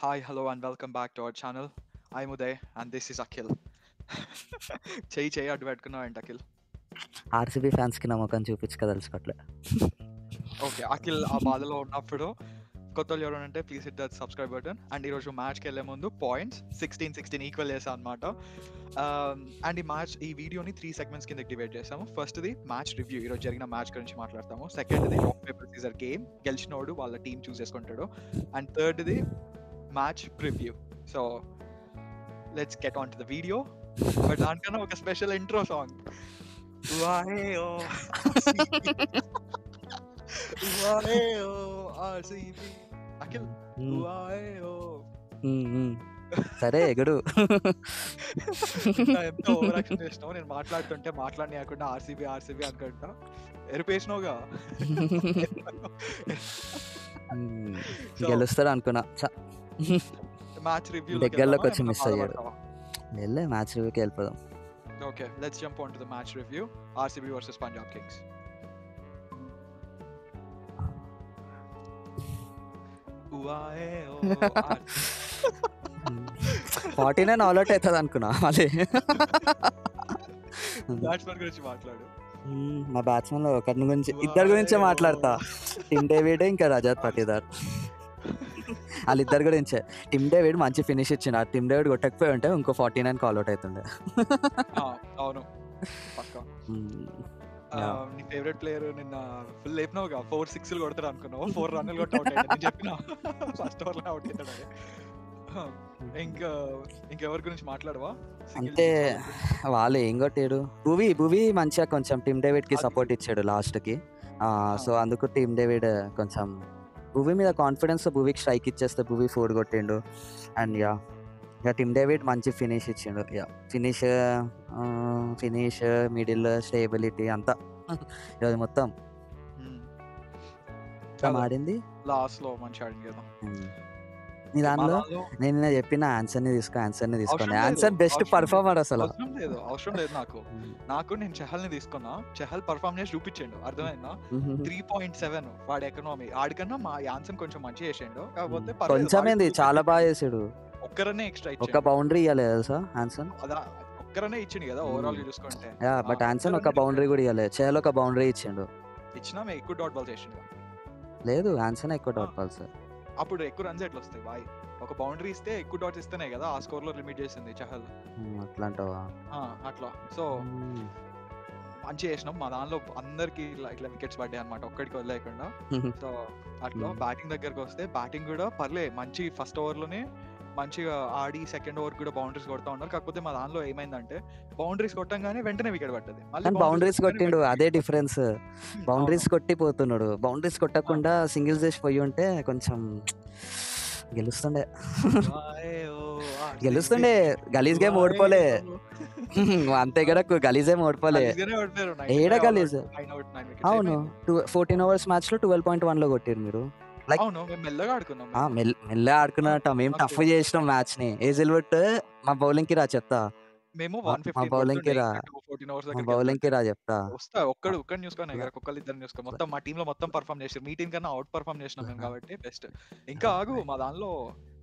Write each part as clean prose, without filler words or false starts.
Hi, hello, and welcome back to our channel. I'm Uday, and this is Akhil. చెయ్యి అడ్డు పెట్టుకున్నావు ఏంటి Akhil? RCB ఫ్యాన్స్కి నా ముఖం చూపించుకోదలుచుకోవట్లే. ఓకే, అఖిల్ ఆ బాధలో ఉన్నప్పుడు కొత్త వాళ్ళు ఎవరంటే please hit that subscribe button. And ఈరోజు మ్యాచ్కి వెళ్ళే ముందు పాయింట్స్ 16-16 ఈక్వల్ చేసాం అనమాట. అండ్ ఈ వీడియోని 3 సెగ్మెంట్స్ కింద డివైడ్ చేసాము. ఫస్ట్ది మ్యాచ్ రివ్యూ, ఈరోజు జరిగిన మ్యాచ్ గురించి మాట్లాడతాము. సెకండ్ది రాక్ పేపర్ సీజర్ గేమ్, గెలిచినోడు వాళ్ళ టీం చూస్ చేసుకుంటాడు. అండ్ థర్డ్ది match preview. So let's get on to the video. But దానికన్నా ఒక స్పెషల్ ఇంట్రో సాంగ్. అఖిల్ సరే ఎగడు. ఎంతో ఓవర్ యాక్షన్ చేసినావు. నేను మాట్లాడుతుంటే మాట్లాడనీయకుండా ఆర్సీబీ అనుకుంటా ఎరిపేసినావుగా. గెలుస్తాడు అనుకున్నా, మ్యాచ్ రివ్యూ దగ్గరలోకి వచ్చి మిస్ అయ్యాడు. వెళ్ళే మ్యాచ్ రివ్యూకి వెళ్ళిపోదాం. Okay, let's jump on to the match review. RCB versus Punjab Kings. 49 all out అవుతుంది అనుకున్నా. మళ్ళీ బ్యాట్స్మెన్ గురించి మాట్లాడు. మా బ్యాట్స్మెన్ లో ఇద్దరి గురించే మాట్లాడతా. టిమ్ డేవిడ్ ఇంకా రజత్ పటీదార్, వాళ్ళిద్దరు గురించే. టిమ్ డేవిడ్ మంచి ఫినిష్ ఇచ్చిండు. ఆ టిమ్ డేవిడ్ కొట్టకపోయి ఉంటే ఇంకో 49 కాల్ అవుట్ అవుతుండే. అవును, పక్కా. నీ ఫేవరెట్ ప్లేయర్ నిన్న ఫుల్ లేపినావుగా, 4 6 కొడతాడు అనుకున్నావు, 4 రన్నులు కొట్టి అవుట్ అయ్యాడు. నేను చెప్పిన ఫస్ట్ ఓవర్ లో అవుట్ అవుతాడు. ఇంకెవరి గురించి మాట్లాడవా? అంటే వాళ్ళు ఏం కొట్టాడు. భువి మంచిగా కొంచెం టీమ్ డేవిడ్ కి సపోర్ట్ ఇచ్చాడు లాస్ట్ కి. సో అందుకు టీమ్ డేవిడ్ కొంచెం భువి మీద కాన్ఫిడెన్స్, భువికి స్ట్రైక్ ఇచ్చేస్తే భువి 4 కొట్టిండు. అండ్ ఇక టీమ్ డేవిడ్ మంచి ఫినిష్ ఇచ్చిండు. ఫినిష్ మిడిల్ స్టేబిలిటీ అంతా ఇది మొత్తం మారింది. లాస్ట్ లో మంచి ఆడింది కదా. నీ దానిలో నేను చెప్పిన ఆన్సర్ ని తీసుకోండి. ఆన్సర్ బెస్ట్ పర్ఫార్మర్ అసలు. అవసరం లేదు నాకు నేను చహల్ ని తీసుకున్నా. చహల్ పర్ఫార్మ్ చేసి చూపించండు, అర్థమైందా? 3.7 వాడి ఎకనామీ. ఆడికన్నా మా ఆన్సర్ కొంచెం మంచిగా చేసిండు, కాకపోతే కొంచెం చాలా బాగా చేసాడు. ఒక్కరనే ఎక్స్ట్రా ఒక బౌండరీ ఇవ్వలేదు తెలుసా ఆన్సర్. ఒక్కరనే ఇచ్చిండు కదా ఓవరాల్ చూసుకుంటే. బట్ ఆన్సర్ ఒక బౌండరీ కూడా ఇవ్వలేదు. చహల్ ఒక బౌండరీ ఇచ్చిండు. ఇచ్చినా ఎక్కువ డాట్ బాల్ చేసిండు. లేదు, ఆన్సర్ ఎక్కువ డాట్ బాల్స్. అప్పుడు ఎక్కువ రన్స్ ఎట్లా వస్తాయి బాయ్? ఒక బౌండరీ ఇస్తే ఎక్కువ డాట్స్ ఇస్తేనే కదా ఆ స్కోర్ లో లిమిట్ చేసింది చహల్. అట్లాంటావా? అట్లా. సో మంచి చేసినాం. మా దానిలో అందరికి ఇట్లా వికెట్స్ పడ్డాయి అనమాట, ఒక్కడికి వదిలేకుండా. సో అట్లా బ్యాటింగ్ దగ్గరకు వస్తే బ్యాటింగ్ కూడా పర్లే, మంచి ఫస్ట్ ఓవర్ లోనే మంచిగా ఆడి సెకండ్ ఓవర్ కూడా బౌండరీస్ కొడతా ఉన్నారు. కాకపోతే మా దానిలో ఏమైందంటే బౌండరీస్ కొట్టంగానే వెంటనే వికెట్ పడ్డది. బౌండరీస్ కొట్టిండు, అదే డిఫరెన్స్. బౌండరీస్ కొట్టి పోతున్నాడు. బౌండరీస్ కొట్టకుండా సింగిల్స్ చేసి పోయి ఉంటే కొంచెం గెలుస్తుండే. గలీజ్ గేమ్ ఓడిపోలే అంతే కదా, గలీజ్ ఏం ఓడిపోలే. ఏడ గలీజ్. అవును, 14 ఓవర్స్ మ్యాచ్ లో 12.1 లో కొట్టారు మీరు. మెల్లగా ఆడుకున్నాం. మెల్లగా ఆడుకున్నట్ట. మేము టఫ్ చేసినాం మ్యాచ్ ని. ఏజిల్వుడ్ మా బౌలింగ్ కి రా చెప్తా. మేము మా బౌలింగ్ కి రా చెప్తా. ఒక్కడు చూసుకోండి, ఒక్కళ్ళు ఇద్దరు చూసుకోండి. మొత్తం మా టీమ్ లో మొత్తం పర్ఫార్మ్ చేసారు. మీ టీం కన్నా అవుట్ పర్ఫార్మ్ చేసినాం మేము కాబట్టి బెస్ట్. ఇంకా ఆగు, మా దానిలో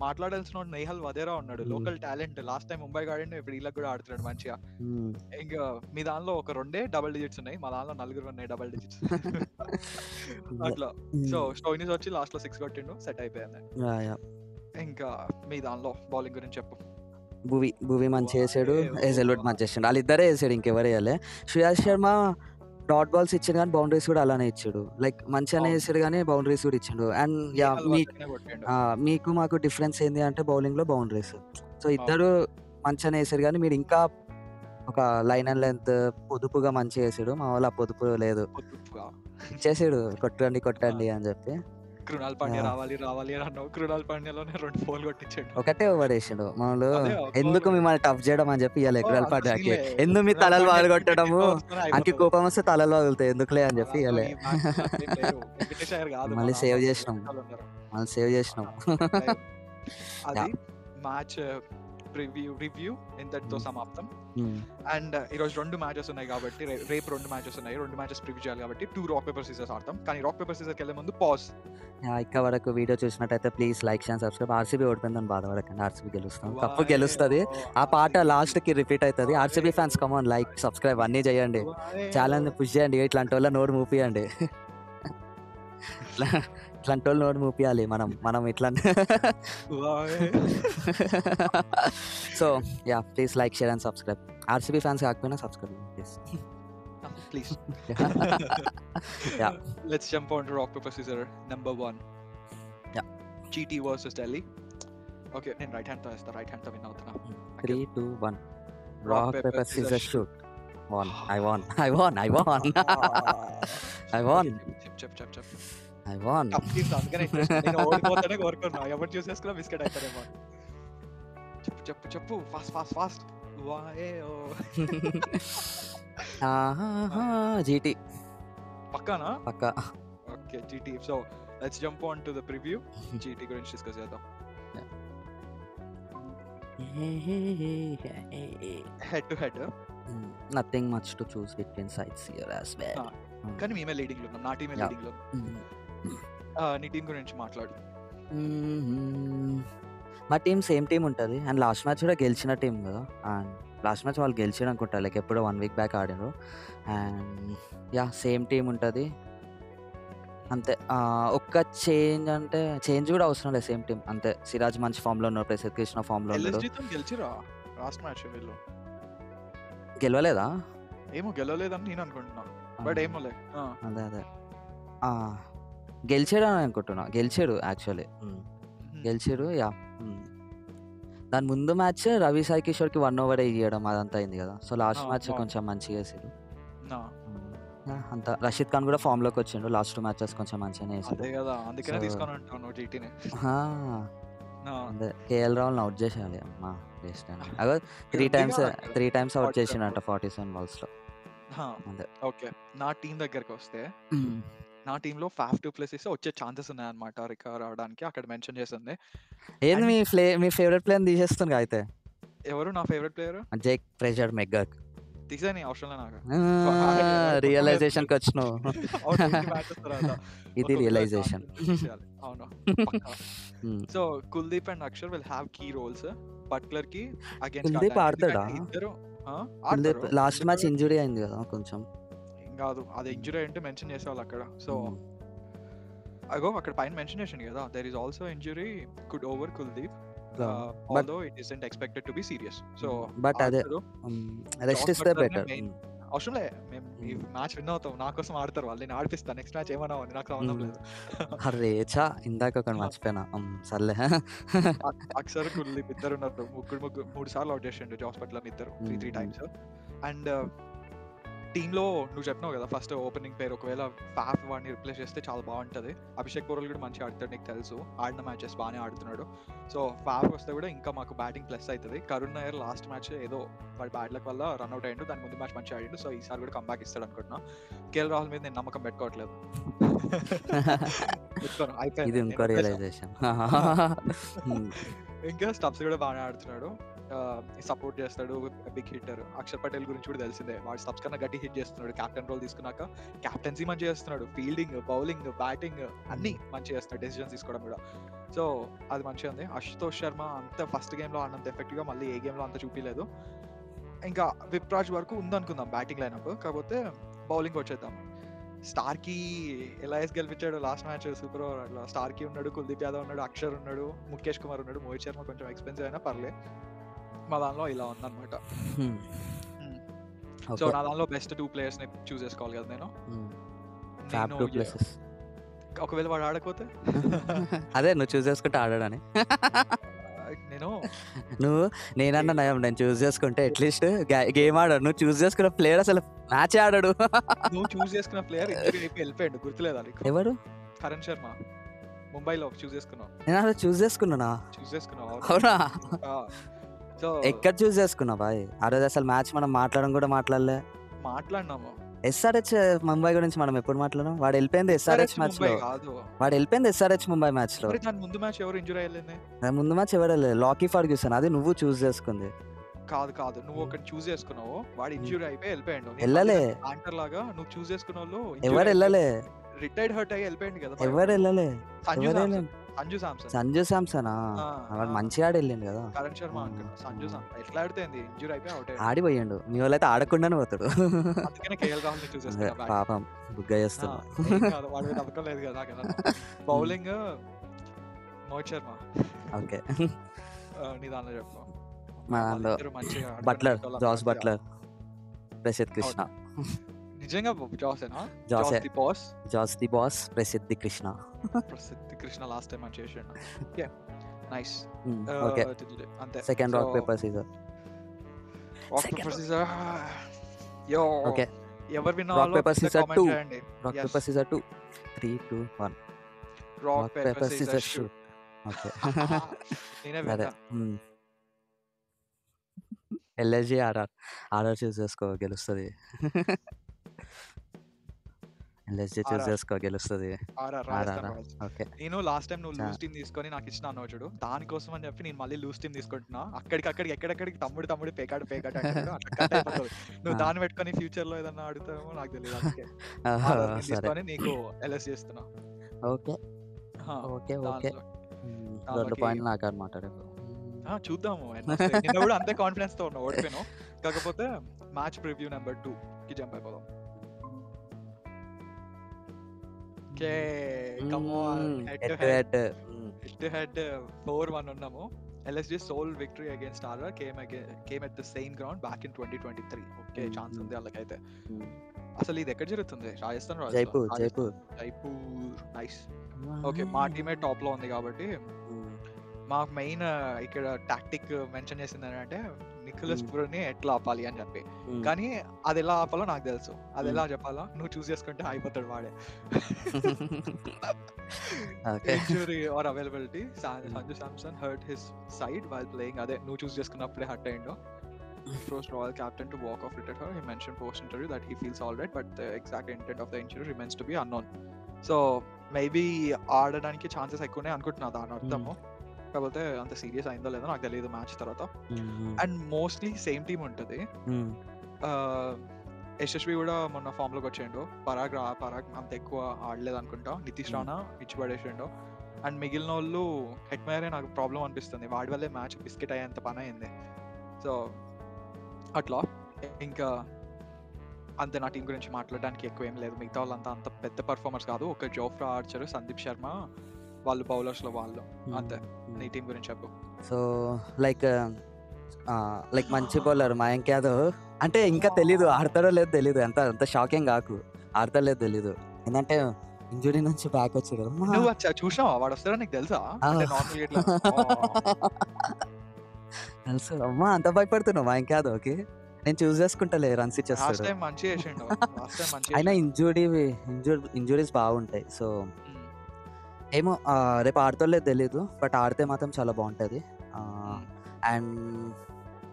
మాట్లాడాల్సిన నేహల్ వదేరా ఉన్నాడు, local talent. Last time Mumbai ఆడిండు, ఇప్పుడు వీళ్ళకి కూడా ఆడుతున్నాడు మంచిగా. ఇంకా మీ దానిలో ఒక 2 డబుల్ డిజిట్స్ ఉన్నాయి, మా దానిలో 4 ఉన్నాయి డబుల్ డిజిట్స్. అట్లా. సో స్టోయినిస్ వచ్చి లాస్ట్ లో 6 కొట్టిండు, సెట్ అయిపోయింది. ఇంకా మీ దానిలో బౌలింగ్ గురించి చెప్పు. భువి మంచి వేసాడు, హేజల్వుడ్ మంచి వేసాడు. వాళ్ళిద్దరే వేసాడు, ఇంకెవరు వేయాలి. శ్రేయాస్ శర్మ డాట్ బాల్స్ ఇచ్చాడు కానీ బౌండరీస్ కూడా అలానే ఇచ్చాడు. లైక్ మంచిగానే వేసాడు కానీ బౌండరీస్ కూడా ఇచ్చాడు. అండ్ మీకు మాకు డిఫరెన్స్ ఏంది అంటే బౌలింగ్ లో బౌండరీస్. సో ఇద్దరు మంచిగానే వేసాడు కానీ మీరు ఇంకా ఒక లైన్ అండ్ లెంత్ పొదుపుగా మంచిగా వేసాడు. మా వాళ్ళు ఆ పొదుపు లేదు, ఇచ్చేసాడు కొట్టండి అని చెప్పి. కృణాల్ పాండ్యా రావాలి అని అన్నావు, కృణాల్ పాండ్యాలోనే 2 4 కొట్టించాడు. ఒకటే ఓవర్ వేసాడు. మామూలు ఎందుకు మిమ్మల్ని టఫ్ చేయడం అని చెప్పి ఇవ్వాలి కృణాల్ పాండ్యాకి. ఎందుకు మీ తలలు బాగా కొట్టడము, అంకి కోపం వస్తే తలలు వదులుతాయి ఎందుకులే అని చెప్పి ఇవ్వాలి. మళ్ళీ సేవ్ చేసినాం. అది మ్యాచ్ రివ్యూ ఇంతటితో Hmm. సమాప్తం. Hmm. అండ్ ఈరోజు 2 మ్యాచెస్ ఉన్నాయి కాబట్టి రేపు 2 మ్యాచెస్ ఉన్నాయి. 2 మ్యాచెస్ ప్రివ్యూ చేయాలి కాబట్టి 2 రాక్ పేపర్ సీజర్స్ ఆడతాం. కానీ రాక్ పేపర్ సీజర్కి వెళ్ళే ముందు పాజ్. ఇక్కడ వరకు వీడియో చూసినట్టయితే please like and subscribe. RCB ఓడిపోయిందని బాధపడకండి, ఆర్సీబీ గెలుస్తాం, కప్పు గెలుస్తుంది. ఆ పాట లాస్ట్కి రిపీట్ అవుతుంది. RCB fans come on like subscribe అన్నీ చేయండి, ఛానల్ని పుష్ చేయండి. ఇట్లాంటి వాళ్ళ నోరు మూపియండి, ఇట్లాంటి వాళ్ళు నోరు మూపియాలి మనం ఇట్లా. So yeah please like share and subscribe. RCB fans కాకపోయినా subscribe please. Please. Yeah. Let's jump on to rock paper scissors number 1. Yeah. GT versus Delhi. Okay, నేను రైట్ హ్యాండ్ తో వేస్తా. రైట్ హ్యాండ్ తో విన్ అవుతున్నా. 3, 2, 1 rock paper scissors shoot. I won. అందుకనే నేను ఓడిపోతానే కోరుకున్నా. ఎవరు చూసేసుకున్నా బిస్కెట్ అవుతారేమో. చెప్పు ఫాస్ట్. GT పక్కానా? పక్కా. Okay, GT. So let's jump on to the preview. GT గురించి డిస్కస్ చేద్దాం. Head to head nothing much to choose between sides here as well. కానీ మేమే లీడింగ్ లో ఉన్నాం. నా టీమే లీడింగ్ లో. నీ టీం గురించి మాట్లాడు. మా టీం సేమ్ టీం ఉంటుంది అండ్ లాస్ట్ మ్యాచ్ కూడా గెలిచిన టీం కదా. అండ్ లాస్ట్ మ్యాచ్ వాళ్ళు గెలిచారు అనుకుంటా, లైక్ ఎప్పుడో 1 week బ్యాక్ ఆడినారు. అండ్ యా సేమ్ టీం ఉంటుంది అంతే. ఒక్క చేంజ్ కూడా అవసరం లేదు, సేమ్ టీం అంతే. సిరాజ్ మంచి ఫామ్లో ఉన్నాడు, ప్రసిద్ధ్ కృష్ణ ఫామ్లో ఉన్నాడు. గెలిచిరా లాస్ట్ మ్యాచ్ వీళ్ళు. గెలవలేదా? ఏమో గెలవలేదని నేను అనుకుంటున్నా, బట్ ఏమోలే. అదే గెలిచాడు అని అనుకుంటున్నా. గెలిచాడు యాక్చువల్లీ, గెలిచారు. యా దాని ముందు మ్యాచ్ రవి సాయి కిషోర్కి 1 over ఇవ్వడం అదంతా అయింది కదా. సో లాస్ట్ మ్యాచ్ కొంచెం మంచిగా వేసారు అంతా. రషీద్ ఖాన్ కూడా ఫామ్ లోకి వచ్చిండు. లాస్ట్ 2 matches కొంచెం మంచిగానే వేసాడు. అదే కేఎల్ రాహుల్ అవుట్ చేసేయాలి అమ్మా. వేస్ట్ అని అగో 3 times అవుట్ చేసిండంట 47 balls లో. అదే ఓకే, నా టీం దగ్గరికి వస్తే నా టీంలో ఫాఫ్ టు ప్లేసెస్ వచ్చే ఛాన్సెస్ ఉన్నాయన్నమాట రికవర్ అవడానికి. అక్కడ మెన్షన్ చేసింది. ఏంది మీ ఫేవరెట్ ప్లేయర్ తీసేస్తుంది అయితే? ఎవరు నా favourite player? Jake Fraser McGurk. తీసేని అవసరం లేదు నాకు. రియలైజేషన్ కి వచ్చినావు. ఇది రియలైజేషన్. అవును. So Kuldeep and Axar will have key roles. Buttler కి అగైన్స్ కుల్దీప్ ఆడతాడా? ఇద్దరు లాస్ట్ మ్యాచ్ ఇంజురీ అయింది కదా కొంచెం. కాదు, అది ఇంజురీ అంటే మెన్షన్ చేసేవాళ్ళు అక్కడ. సో అగో అక్కడ పైన మెన్షన్ చేసింది కదా, there is also injury could over Kuldeep, although it isn't expected to be serious. So but అదే రెస్ట్ ఇస్తే బెటర్. అవసరం లే, మేము ఈ మ్యాచ్ విన్ అవుతాం. నా కోసం ఆడతారు వాళ్ళు, నేను ఆడిపిస్తాను. నెక్స్ట్ మ్యాచ్ ఏమన్నా నాకు సంబంధం లేదు. అరే చా ఇందాక ఒక మర్చిపోయినా. సర్లే. అక్షర్ కుల్దీప్ ఇద్దరు ఉన్నారు. 3 సార్లు అవుట్ చేసిండు జాస్ బట్లర్ ఇద్దరు 3 times. అండ్ టీంలో నువ్వు చెప్పినావు కదా ఫస్ట్ ఓపెనింగ్ పేరు, ఒకవేళ ఫాఫ్ వాడిని రిప్లేస్ చేస్తే చాలా బాగుంటుంది. అభిషేక్ పోరల్ కూడా మంచిగా ఆడుతాడు, నీకు తెలుసు. ఆడిన మ్యాచెస్ బాగానే ఆడుతున్నాడు. సో ఫాఫ్ వస్తే కూడా ఇంకా మాకు బ్యాటింగ్ ప్లస్ అవుతుంది. కరుణ్ నాయర్ లాస్ట్ మ్యాచ్ ఏదో వాడి బ్యాడ్ లక్ వల్ల రన్అట్ అయ్యిండు, దాని ముందు మ్యాచ్ మంచిగా ఆడిండు. సో ఈసారి కూడా కంబ్యాక్ ఇస్తాడు అనుకుంటున్నా. కేఎల్ రాహుల్ మీద నేను నమ్మకం పెట్టుకోవట్లేదు. ఇది ఇంకో రియలైజేషన్. ఇంకా స్టబ్స్ కూడా బాగానే ఆడుతున్నాడు, సపోర్ట్ చేస్తాడు, బిగ్ హిట్టర్. అక్షర్ పటేల్ గురించి కూడా తెలిసిందే, వాడు స్టబ్స్ కన్నా గట్టి హిట్ చేస్తున్నాడు. కెప్టెన్ రోల్ తీసుకున్నాక కెప్టెన్సీ మంచిగా చేస్తున్నాడు, ఫీల్డింగ్, బౌలింగ్, బ్యాటింగ్ అన్ని మంచిగా చేస్తున్నాడు, డెసిషన్స్ తీసుకోవడం కూడా. సో అది మంచిగా ఉంది. అశుతోష్ శర్మ అంత ఫస్ట్ గేమ్ లో ఆడినంత ఎఫెక్టివ్ గా మళ్ళీ ఏ గేమ్ లో అంత చూపించలేదు. ఇంకా విప్రాజ్ వరకు ఉందనుకుందాం బ్యాటింగ్ లైనప్, కాకపోతే బౌలింగ్ వచ్చేద్దాం. స్టార్కి ఎల్ఐఎస్ గెలిపించాడు లాస్ట్ మ్యాచ్ సూపర్ ఓవర్. అట్లా స్టార్కి ఉన్నాడు, కుల్దీప్ యాదవ్ ఉన్నాడు, అక్షర్ ఉన్నాడు, ముఖేష్ కుమార్ ఉన్నాడు, మోహిత్ శర్మ కొంచెం ఎక్స్పెన్సివ్ అయినా పర్లే. మా దానిలో ఇలా ఉందన్నమాట. సో నా దానిలో బెస్ట్ 2 players ని చూస్ చేసుకోవాలి కదా నేను. ఒకవేళ వాడు ఆడకపోతే అదే నువ్వు చూస్ చేసుకుంటే ఆడాడని నేనన్నా నయం. నేను చూస్ చేసుకుంటే అట్లీస్ట్ గేమ్ ఆడాడు. నువ్వు చూస్ చేసుకున్న ప్లేయర్ అసలు మ్యాచ్ ఆడాడు. నువ్వు చూస్ చేసుకున్న ప్లేయర్ వెళ్ళిపోయాడు, గుర్తులేదా? ఎవరు? కరణ్ శర్మ ముంబైలో చూస్ చేసుకున్నావు. నేను అలా చూస్ చేసుకున్నానా? అవునా? ఎక్కడ చూస్ చేసుకున్నా బాయ్? ఆ రోజు అసలు మ్యాచ్ మనం మాట్లాడడం కూడా మాట్లాడలే. మాట్లాడినాము. ఎస్ఆర్హెచ్ ముంబై గురించి మనం ఎప్పుడు మాట్లాడడం? వాడు వెళ్ళిపోయింది ఎస్ఆర్హెచ్ మ్యాచ్ ముంబై లో. కాదు. వాడు వెళ్ళిపోయింది ఎస్ఆర్హెచ్ ముంబై మ్యాచ్ లో. మరి దాని ముందు మ్యాచ్ ఎవరు ఇంజూర్ అయ్యలేదే? దాని ముందు మ్యాచ్ ఎవరు లాకీ ఫర్గ్యూసన్, అది నువ్వు చూస్ చేసుకుంది. కాదు నువ్వు ఒకటి చూస్ చేసుకున్నావు, వాడు ఇంజూర్ అయిపోయి వెళ్ళిపోయాడు. వెళ్ళలే, యాంకర్ లాగా నువ్వు చూస్ చేసుకున్న వాళ్ళు ఎవరు వెళ్ళలే, రిటైర్డ్ హర్ట్ అయ్యి వెళ్ళిపోయింది కదా. ఎవరు వెళ్ళలే. సంజు శాంసన్ వాడు మంచిగా ఆడి వెళ్ళిండు కదా. కరణ్ శర్మ అనుకున్నా, సంజు శాంసన్ ఎట్లా ఆడితే ఇంజూర్ అయిపోయి అవుట్ ఆడిపోయాడు. మీ వాళ్ళు అయితే ఆడకుండానే పోతాడు. అందుకనే కేఎల్ రాహుల్ చూస్ చేసుకున్నా. పాపం బుగ్గ చేస్తున్నా. వాడు నమ్మకం లేదు కదా. బౌలింగ్ మోహిత్ శర్మ. ఓకే, నీ దానిలో చెప్పు. Buttler, Jos Buttler, Prasidh Krishna. నిజంగా జాసేనా? Jos the boss, Prasidh Krishna. Last time అని చేసాడు. నైస్. ఓకే, అంతే. Second rock paper scissor. Okay, ఎవరు win rock paper scissor 2. Rock paper scissor 2. 3 2 1. Rock paper scissor shoot. Okay, సరే. ఎల్ఎస్జి ఆర్ఆర్ చూస్ చేసుకో, గెలుస్తుంది. ఎల్ఎస్జి చూస్ చేసుకో, గెలుస్తుంది. ఓకే, నేను లాస్ట్ టైం నువ్వు లూజ్ టీమ్ తీసుకొని నాకు ఇచ్చిన అన్నావు చూడు, దానికోసం అని చెప్పి నేను మళ్ళీ లూజ్ టీమ్ తీసుకుంటున్నా. అక్కడికి ఎక్కడెక్కడికి తమ్ముడు పేకాడు నువ్వు దాన్ని పెట్టుకొని ఫ్యూచర్ లో ఏదన్నా ఆడుతావేమో నాకు తెలియదు. తీసుకొని నీకు ఎల్ఎస్ చేస్తున్నా. ఓకే ఓకే ఓకే, 2 పాయింట్లు నాకు అని మాట్లాడారు. చూద్దాము. నిన్న కూడా అంతే కాన్ఫిడెన్స్ తో ఉన్నా, ఓడిపోయాను. కాకపోతే మ్యాచ్ ప్రివ్యూ నెంబర్ 2 కి జంప్ అయిపోదాం. హెడ్ టు హెడ్ 4-1 ఉన్నాము. LSG sole victory against RR came at the same ground back in 2023. Okay, chance ఉంది వాళ్ళకైతే. అసలు ఇది ఎక్కడ జరుగుతుంది? రాజస్థాన్, జైపూర్. నైస్. ఓకే, మా టీమే టాప్ లో ఉంది కాబట్టి మాకు మెయిన్ ఇక్కడ టాక్టిక్ మెన్షన్ చేసింది ఏంటంటే నికోలస్ పూరన్ ని ఎట్లా ఆపాలి అని చెప్పి. కానీ అది ఎలా ఆపాలో నాకు తెలుసు. అది ఎలా చెప్పాలో నువ్వు చూస్ చేసుకుంటే అయిపోతాడు వాడే. Injury are availability. Sanju Samson hurt his side while playing. అదే నువ్వు చూస్ చేసుకున్నప్పుడే హర్ట్ అయ్యిండు. First Royal captain to walk off with her. He mentioned post interview that he feels all right, but the exact intent of the injury remains to be unknown. So maybe ఆడడానికి chances ఎక్కువనే అనుకుంటున్నా దాని అర్థము. కాకపోతే అంత serious అయిందో లేదో నాకు తెలియదు మ్యాచ్ తర్వాత. అండ్ మోస్ట్లీ సేమ్ టీమ్ ఉంటుంది. యశస్వి కూడా మొన్న ఫామ్ లోకి వచ్చిండు. పరాగ్ అంత ఎక్కువ ఆడలేదు అనుకుంటా. నితీష్ రాణా ఇచ్చి పడేసిండు. అండ్ మిగిలిన వాళ్ళు హెట్మేరే నాకు ప్రాబ్లం అనిపిస్తుంది. వాడి వల్లే మ్యాచ్ బిస్కెట్ అయ్యేంత పని అయింది. సో అట్లా ఇంకా అంతే. నా టీం గురించి మాట్లాడడానికి ఎక్కువ ఏం లేదు. మిగతా వాళ్ళంతా అంత పెద్ద పర్ఫార్మర్స్ కాదు. ఒక జోఫ్రా ఆర్చర్, సందీప్ శర్మ వాళ్ళు బౌలర్స్ లో వాళ్ళు. అంతే. నీ టీం గురించి చెప్పు. సో లైక్ మంచి బౌలర్ మయాంక్ యాదవ్. అంటే ఇంకా తెలీదు ఆడతాడో లేదు తెలీదు. అంత షాకింగ్ కాకు, ఆడతాడో లేదు తెలీదు. ఎందుకంటే ఇంజురీ నుంచి బ్యాక్ వచ్చాడు. నువ్వు చూసావా వాడు వస్తాడో నీకు తెలుసా? తెలుసు అమ్మా, అంత భయపడుతున్నావు మయాంక్ యాదవ్కి. నేను చూస్ చేసుకుంటలే, రన్స్ ఇచ్చేస్తాడు. అయినా ఇంజురీస్ బాగుంటాయి. సో ఏమో రేపు ఆడతోలేదు తెలీదు, బట్ ఆడితే మాత్రం చాలా బాగుంటుంది. అండ్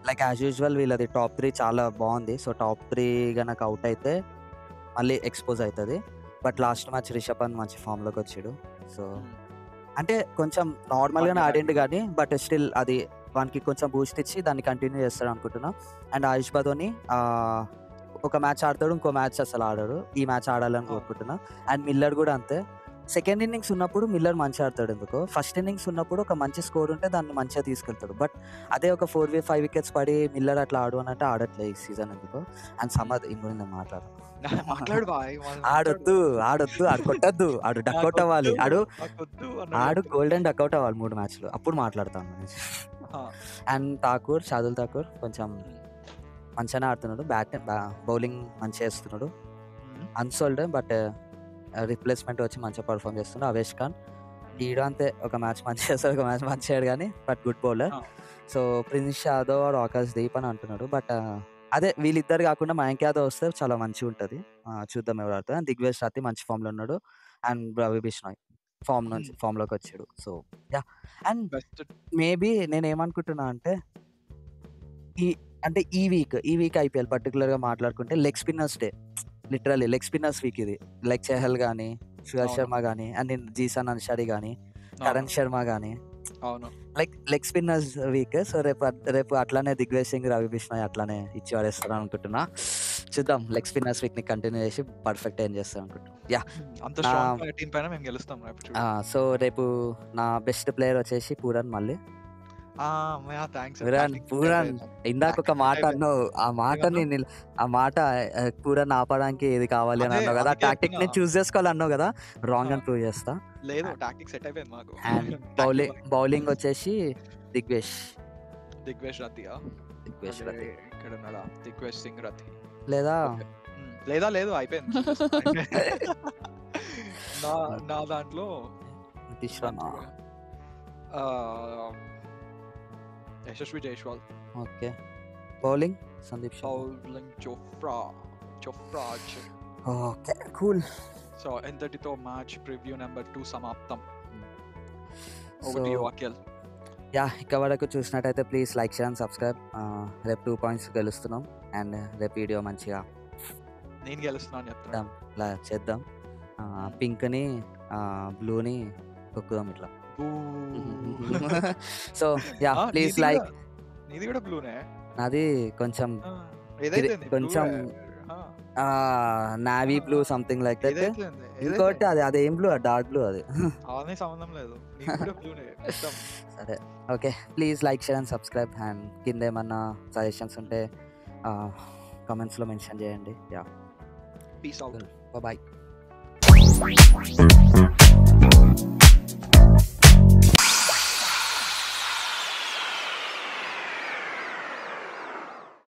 లైక్ యాజ్ యూజువల్ వీళ్ళది టాప్ 3 చాలా బాగుంది. సో టాప్ 3 గనక అవుట్ అయితే మళ్ళీ ఎక్స్పోజ్ అవుతుంది. But last match Rishabh Pant మంచి ఫామ్లోకి వచ్చాడు. సో అంటే కొంచెం నార్మల్గానే ఆడిండు కానీ బట్ స్టిల్ అది వానికి కొంచెం బూస్ట్ ఇచ్చి దాన్ని కంటిన్యూ చేస్తాడు అనుకుంటున్నా. అండ్ ఆయుష్ బదోని ఒక మ్యాచ్ ఆడతాడు, ఇంకో మ్యాచ్ అసలు ఆడాడు. ఈ మ్యాచ్ ఆడాలని కోరుకుంటున్నా. అండ్ మిల్లర్ కూడా అంతే. సెకండ్ ఇన్నింగ్స్ ఉన్నప్పుడు మిల్లర్ మంచిగా ఆడతాడు. ఎందుకు ఫస్ట్ ఇన్నింగ్స్ ఉన్నప్పుడు ఒక మంచి స్కోర్ ఉంటే దాన్ని మంచిగా తీసుకెళ్తాడు. బట్ అదే ఒక 4-5 వికెట్స్ పడి మిల్లర్ అట్లా ఆడు అని అంటే ఆడట్లేదు ఈ సీజన్. ఎందుకు అండ్ సమద్ ఇంకొంది ఆడొద్దు ఆడు కొట్టద్దు, ఆడు డక్అవుట్ అవ్వాలి. ఆడు గోల్డెన్ డక్అవుట్ అవ్వాలి 3 మ్యాచ్లు, అప్పుడు మాట్లాడతాను. అండ్ షాదుల్ ఠాకూర్ కొంచెం మంచిగానే ఆడుతున్నాడు. బౌలింగ్ మంచిగా వేస్తున్నాడు. అన్సోల్డ్ బట్ రిప్లేస్మెంట్ వచ్చి మంచిగా పర్ఫామ్ చేస్తున్నాడు. అవేష్ ఖాన్ ఈడు అంతే, ఒక మ్యాచ్ మంచి చేస్తాడు, ఒక మ్యాచ్ మంచి చేయడు కానీ but good bowler. So Prince Yadav or Akash Deep అని అంటున్నాడు. బట్ అదే వీళ్ళిద్దరు కాకుండా మయాంక్ యాదవ్ వస్తే చాలా మంచిగా ఉంటుంది. చూద్దాం ఎవరు ఆడుతుంది. దిగ్వేష్ రాతి మంచి ఫామ్లో ఉన్నాడు. అండ్ రవి బిష్నాయ్ ఫామ్లోకి వచ్చాడు. So yeah. అండ్ మేబీ నేను ఏమనుకుంటున్నా అంటే ఈ వీక్ IPL పర్టికులర్గా మాట్లాడుకుంటే leg spinners day. Literally leg spinners week ఇది. లైక్ చెహల్ గానీ, సుయాష్ అవును. శర్మ గానీ, అండ్ జీసన్ అన్సారీ గానీ, అవును. కరణ్ శర్మ గానీ, అవును. Like leg spinners week. So రేపు అట్లానే దిగ్విజయ్ సింగ్, రవి బిష్నాయ్ అట్లానే ఇచ్చి పడేస్తారు అనుకుంటున్నా. చూద్దాం లెగ్ స్పిన్నర్స్ వీక్ ని కంటిన్యూ చేసి పర్ఫెక్ట్ ఏం చేస్తారు అనుకుంటున్నా. యా అంత నా స్ట్రాంగ్ టీం పైన మేము గెలుస్తాం రేపు చూడు. సో రేపు నా బెస్ట్ ప్లేయర్ వచ్చేసి పూరన్. మళ్ళీ థ్యాంక్స్. పూరన్ ఇందాక ఒక మాట అన్నావు. ఆ మాట పూరన్ ఆపడానికి ఏది కావాలి అని అదే అన్నావు కదా. అందుకే టాక్టిక్ చెప్తున్నా. ని చూస్ చేసుకోవాలి అన్నావు కదా. రాంగ్ అని ప్రూవ్ చేస్తా. లేదు టాక్టిక్ సెట్ అయిపోయింది మాకు. అండ్ బౌలింగ్ వచ్చేసి దిగ్వేష్ రతియా రతి ఇక్కడ ఉన్నాడా దిగ్వేష్ సింగ్ రతి లేదా లేదు అయిపోయింది. నా దాంట్లో నితీష్ రాణా. ఆ, Yashasvi Jaiswal. Okay bowling Sandeep Sharma. Bowling చోప్రాజ్. Okay cool. సో ఎంతటితో మ్యాచ్ ప్రివ్యూ నెంబర్ 2 సమాప్తం. So Over to you, Akhil. Yeah ఇక్కడ వరకు చూసినట్టయితే please like share and subscribe. రేపు 2 పాయింట్స్ గెలుస్తున్నాం. అండ్ రేపు వీడియో మంచిగా నేను గెలుస్తున్నాను చెప్తాను. ఇలా చేద్దాం. పింక్ని బ్లూని తొక్కుదాం ఇట్లా. So yeah please like. నీది కూడా బ్లూనే. నాది కొంచెం కొంచెం navy blue something like that. ఇంకోటి అదేం బ్లూ, డార్క్ బ్లూ అది. సంబంధం లేదు. నీది కూడా బ్లూనే. సరే okay please like share and subscribe. And కింద ఏమన్నా సజెషన్స్ ఉంటే కామెంట్స్లో మెన్షన్ చేయండి. Yeah peace out. బాయ్.